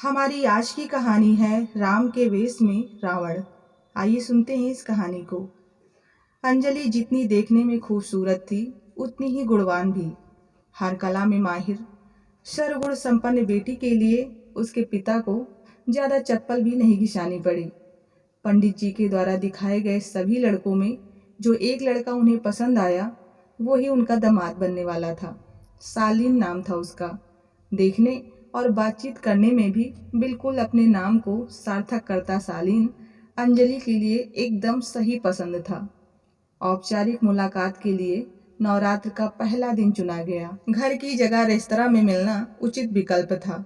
हमारी आज की कहानी है राम के वेश में रावण। आइए सुनते हैं इस कहानी को। अंजलि जितनी देखने में खूबसूरत थी उतनी ही गुणवान भी। हर कला में माहिर, सर्वगुण संपन्न बेटी के लिए उसके पिता को ज्यादा चप्पल भी नहीं घिसानी पड़ी। पंडित जी के द्वारा दिखाए गए सभी लड़कों में जो एक लड़का उन्हें पसंद आया वो ही उनका दामाद बनने वाला था। सालीन नाम था उसका। देखने और बातचीत करने में भी बिल्कुल अपने नाम को सार्थक करता सालीन अंजलि के लिए एकदम सही पसंद था। औपचारिक मुलाकात के लिए नवरात्र का पहला दिन चुना गया। घर की जगह रेस्तरां में मिलना उचित विकल्प था।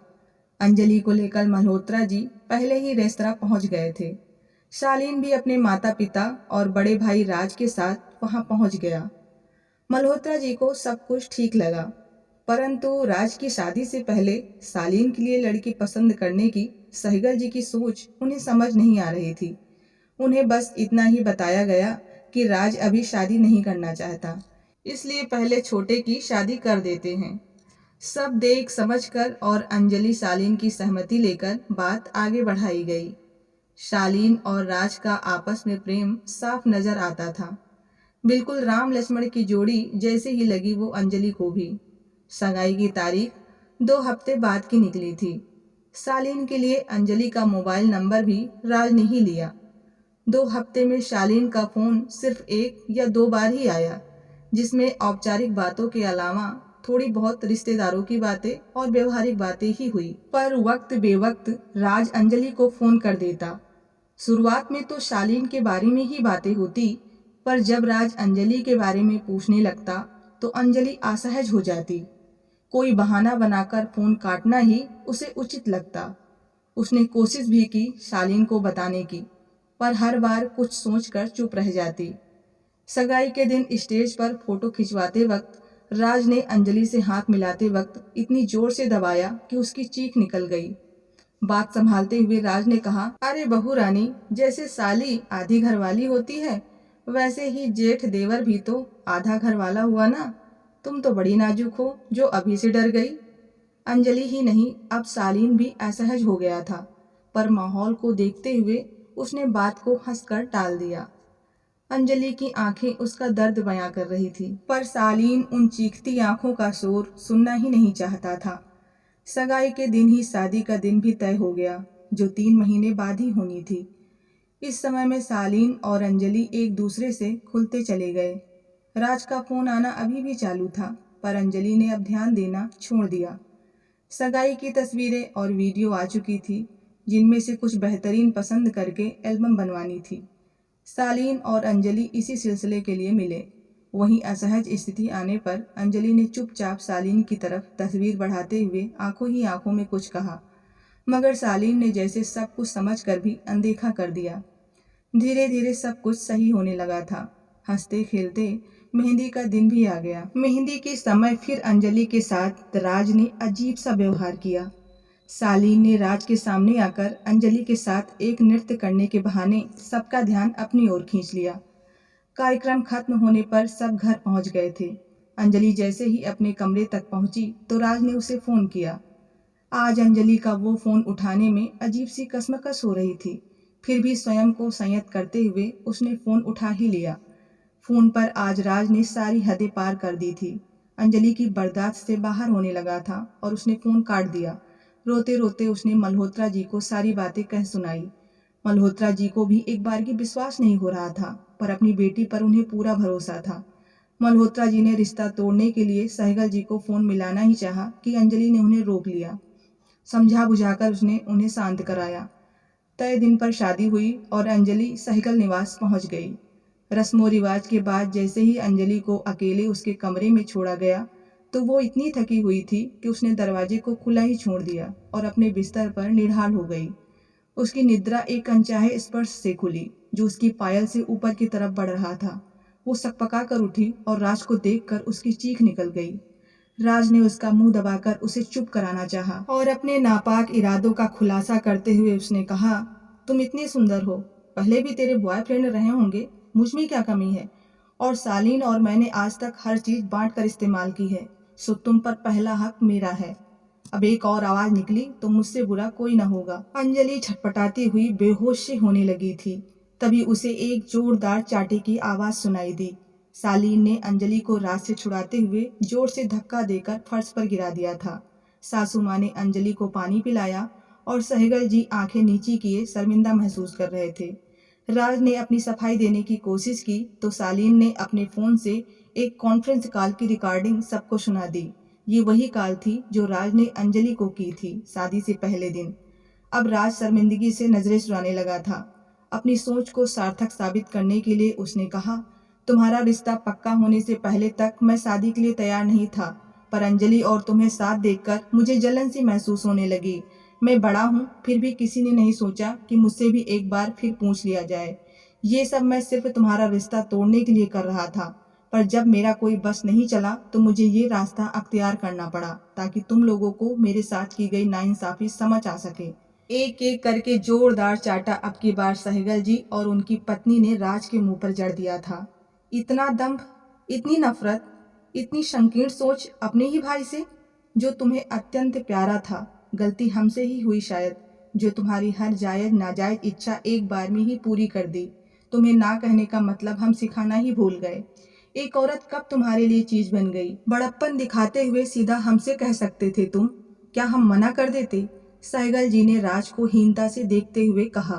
अंजलि को लेकर मल्होत्रा जी पहले ही रेस्तरां पहुंच गए थे। शालीन भी अपने माता पिता और बड़े भाई राज के साथ वहां पहुंच गया। मल्होत्रा जी को सब कुछ ठीक लगा, परंतु राज की शादी से पहले शालीन के लिए लड़की पसंद करने की सहगल जी की सोच उन्हें समझ नहीं आ रही थी। उन्हें बस इतना ही बताया गया कि राज अभी शादी नहीं करना चाहता, इसलिए पहले छोटे की शादी कर देते हैं। सब देख समझकर और अंजलि शालीन की सहमति लेकर बात आगे बढ़ाई गई। शालीन और राज का आपस में प्रेम साफ नजर आता था। बिल्कुल राम लक्ष्मण की जोड़ी जैसे ही लगी वो अंजलि को भी। सगाई की तारीख 2 हफ्ते बाद की निकली थी। शालीन के लिए अंजलि का मोबाइल नंबर भी राज ने ही लिया। 2 हफ्ते में शालीन का फोन सिर्फ 1 या 2 बार ही आया, जिसमें औपचारिक बातों के अलावा थोड़ी बहुत रिश्तेदारों की बातें और व्यवहारिक बातें ही हुई। पर वक्त बेवक्त राज अंजलि को फोन कर देता। शुरुआत में तो शालीन के बारे में ही बातें होती, पर जब राज अंजलि के बारे में पूछने लगता तो अंजलि असहज हो जाती। कोई बहाना बनाकर फोन काटना ही उसे उचित लगता। उसने कोशिश भी की शालीन को बताने की, पर हर बार कुछ सोचकर चुप रह जाती। सगाई के दिन स्टेज पर फोटो खिंचवाते वक्त राज ने अंजलि से हाथ मिलाते वक्त इतनी जोर से दबाया कि उसकी चीख निकल गई। बात संभालते हुए राज ने कहा, अरे बहू रानी, जैसे साली आधी घरवाली होती है वैसे ही जेठ देवर भी तो आधा घरवाला हुआ ना। तुम तो बड़ी नाजुक हो जो अभी से डर गई। अंजलि ही नहीं, अब शालीन भी असहज हो गया था, पर माहौल को देखते हुए उसने बात को हंसकर टाल दिया। अंजलि की आंखें उसका दर्द बयां कर रही थी, पर शालीन उन चीखती आंखों का शोर सुनना ही नहीं चाहता था। सगाई के दिन ही शादी का दिन भी तय हो गया, जो 3 महीने बाद ही होनी थी। इस समय में शालीन और अंजलि एक दूसरे से खुलते चले गए। राज का फोन आना अभी भी चालू था, पर अंजलि ने अब ध्यान देना छोड़ दिया। सगाई की तस्वीरें और वीडियो आ चुकी थी, जिनमें से कुछ बेहतरीन पसंद करके एल्बम बनवानी थी। शालीन और अंजलि इसी सिलसिले के लिए मिले। वहीं असहज स्थिति आने पर अंजलि ने चुपचाप शालीन की तरफ तस्वीर बढ़ाते हुए आंखों ही आंखों में कुछ कहा, मगर शालीन ने जैसे सब कुछ समझकर भी अनदेखा कर दिया। धीरे धीरे सब कुछ सही होने लगा था। हंसते खेलते मेहंदी का दिन भी आ गया। मेहंदी के समय फिर अंजलि के साथ राज ने अजीब सा व्यवहार किया। शालीन ने राज के सामने आकर अंजलि के साथ एक नृत्य करने के बहाने सबका ध्यान अपनी ओर खींच लिया। कार्यक्रम खत्म होने पर सब घर पहुंच गए थे। अंजलि जैसे ही अपने कमरे तक पहुंची तो राज ने उसे फोन किया। आज अंजलि का वो फोन उठाने में अजीब सी कसमकस हो रही थी, फिर भी स्वयं को संयत करते हुए उसने फोन उठा ही लिया। फोन पर आज राज ने सारी हदें पार कर दी थी। अंजलि की बर्दाश्त से बाहर होने लगा था और उसने फोन काट दिया। रोते रोते उसने मल्होत्रा जी को सारी बातें कह सुनाई। मल्होत्रा जी को भी एक बार की विश्वास नहीं हो रहा था, पर अपनी बेटी पर उन्हें पूरा भरोसा था। मल्होत्रा जी ने रिश्ता तोड़ने के लिए सहगल जी को फोन मिलाना ही चाहा कि अंजलि ने उन्हें रोक लिया। समझा बुझाकर उसने उन्हें शांत कराया। तय दिन पर शादी हुई और अंजलि सहगल निवास पहुंच गई। रस्मों रिवाज के बाद जैसे ही अंजलि को अकेले उसके कमरे में छोड़ा गया तो वो इतनी थकी हुई थी कि उसने दरवाजे को खुला ही छोड़ दिया और अपने बिस्तर पर निढाल हो गई। उसकी निद्रा एक अनचाहे स्पर्श से खुली, जो उसकी पायल से ऊपर की तरफ बढ़ रहा था। वो सकपका कर उठी और राज को देखकर उसकी चीख निकल गई। राज ने उसका मुंह दबाकर उसे चुप कराना चाहा और अपने नापाक इरादों का खुलासा करते हुए उसने कहा, तुम इतनी सुंदर हो, पहले भी तेरे बॉयफ्रेंड रहे होंगे, मुझ में क्या कमी है? और शालीन और मैंने आज तक हर चीज बांट कर इस्तेमाल की है, सो तुम पर पहला हक मेरा है। अब एक और आवाज निकली तो मुझसे बुरा कोई न होगा। अंजलि छटपटाती हुई बेहोश सी होने लगी थी। तभी उसे एक जोरदार चाटे की आवाज सुनाई दी। सालीन ने अंजलि को रात से छुड़ाते हुए जोर से धक्का देकर फर्श पर गिरा दिया था। सासू माँ ने अंजलि को पानी पिलाया और सहगल जी आंखें नीची किए शर्मिंदा महसूस कर रहे थे। राज ने अपनी सफाई देने की कोशिश की तो सालीन ने अपने फोन से एक कॉन्फ्रेंस कॉल की रिकॉर्डिंग सबको सुना दी। ये वही कॉल थी जो राज ने अंजलि को की थी शादी से पहले दिन। अब राज शर्मिंदगी से नजरें चुराने लगा था। अपनी सोच को सार्थक साबित करने के लिए उसने कहा, तुम्हारा रिश्ता पक्का होने से पहले तक मैं शादी के लिए तैयार नहीं था, पर अंजलि और तुम्हें साथ देखकर मुझे जलन सी महसूस होने लगी। मैं बड़ा हूँ, फिर भी किसी ने नहीं सोचा कि मुझसे भी एक बार फिर पूछ लिया जाए। ये सब मैं सिर्फ तुम्हारा रिश्ता तोड़ने के लिए कर रहा था, पर जब मेरा कोई बस नहीं चला तो मुझे ये रास्ता अख्तियार करना पड़ा ताकि तुम लोगों को मेरे साथ की गई नाइंसाफी समझ आ सके। एक एक करके जोरदार चाटा अब की बार सहगल जी और उनकी पत्नी ने राज के मुंह पर जड़ दिया था। इतना दंभ, इतनी नफरत, इतनी संकीर्ण सोच अपने ही भाई से, जो तुम्हें अत्यंत प्यारा था। गलती हमसे ही हुई शायद, जो तुम्हारी हर जायज नाजायज इच्छा एक बार में ही पूरी कर दी। तुम्हें ना कहने का मतलब हम सिखाना ही भूल गए। एक औरत कब तुम्हारे लिए चीज बन गई? बड़प्पन दिखाते हुए सीधा हमसे कह सकते थे तुम, क्या हम मना कर देते? सहगल जी ने राज को हीनता से देखते हुए कहा,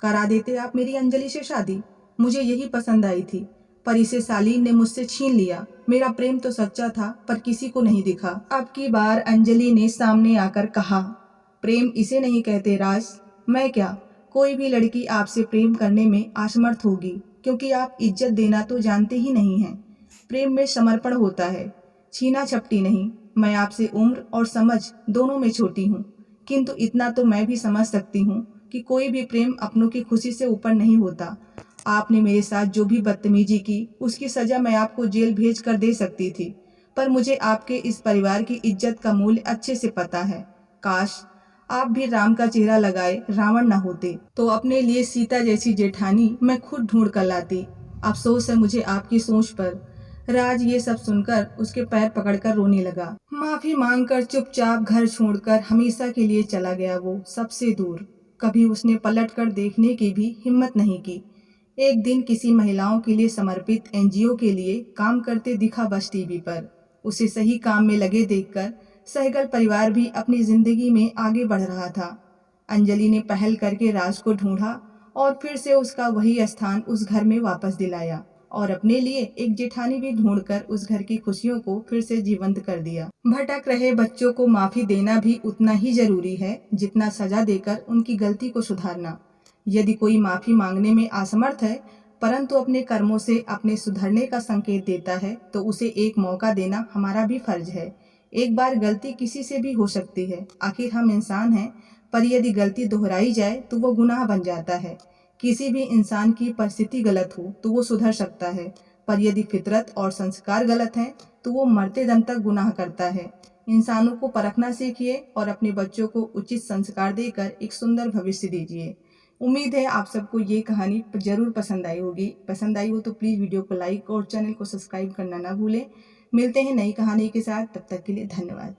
करा देते आप मेरी अंजलि से शादी। मुझे यही पसंद आई थी, पर इसे सालीन ने मुझसे छीन लिया। मेरा प्रेम तो सच्चा था, पर किसी को नहीं दिखा। अब की बार अंजलि ने सामने आकर कहा, प्रेम इसे नहीं कहते राज। मैं क्या, कोई भी लड़की आपसे प्रेम करने में असमर्थ होगी, क्योंकि आप इज्जत देना तो जानते ही नहीं हैं। प्रेम में समर्पण होता है, छीना झपटी नहीं। मैं आपसे उम्र और समझ दोनों में छोटी हूँ, किंतु इतना तो मैं भी समझ सकती हूँ कि कोई भी प्रेम अपनों की खुशी से ऊपर नहीं होता। आपने मेरे साथ जो भी बदतमीजी की, उसकी सजा मैं आपको जेल भेज कर दे सकती थी, पर मुझे आपके इस परिवार की इज्जत का मूल्य अच्छे से पता है। काश आप भी राम का चेहरा लगाए रावण न होते, तो अपने लिए सीता जैसी जेठानी मैं खुद ढूंढ कर लाती। अफसोस है मुझे आपकी सोच पर। राज ये सब सुनकर उसके पैर पकड़कर रोने लगा। माफी मांगकर चुपचाप घर छोड़कर हमेशा के लिए चला गया वो सबसे दूर। कभी उसने पलटकर देखने की भी हिम्मत नहीं की। एक दिन किसी महिलाओं के लिए समर्पित एनजीओ के लिए काम करते दिखा बस टीवी पर। उसे सही काम में लगे देखकर सहगल परिवार भी अपनी जिंदगी में आगे बढ़ रहा था। अंजलि ने पहल करके राज को ढूंढा और फिर से उसका वही स्थान उस घर में वापस दिलाया, और अपने लिए एक जेठानी भी ढूंढकर उस घर की खुशियों को फिर से जीवंत कर दिया। भटक रहे बच्चों को माफी देना भी उतना ही जरूरी है जितना सजा देकर उनकी गलती को सुधारना। यदि कोई माफी मांगने में असमर्थ है, परंतु अपने कर्मों से अपने सुधरने का संकेत देता है, तो उसे एक मौका देना हमारा भी फर्ज है। एक बार गलती किसी से भी हो सकती है, आखिर हम इंसान हैं, पर यदि गलती दोहराई जाए तो वो गुनाह बन जाता है। किसी भी इंसान की परिस्थिति गलत हो तो वो सुधर सकता है, पर यदि फितरत और संस्कार गलत हैं तो वो मरते दम तक गुनाह करता है। इंसानों को परखना सीखिए और अपने बच्चों को उचित संस्कार देकर एक सुंदर भविष्य दीजिए। उम्मीद है आप सबको ये कहानी जरूर पसंद आई होगी। पसंद आई हो तो प्लीज़ वीडियो को लाइक और चैनल को सब्सक्राइब करना ना भूलें। मिलते हैं नई कहानी के साथ, तब तक के लिए धन्यवाद।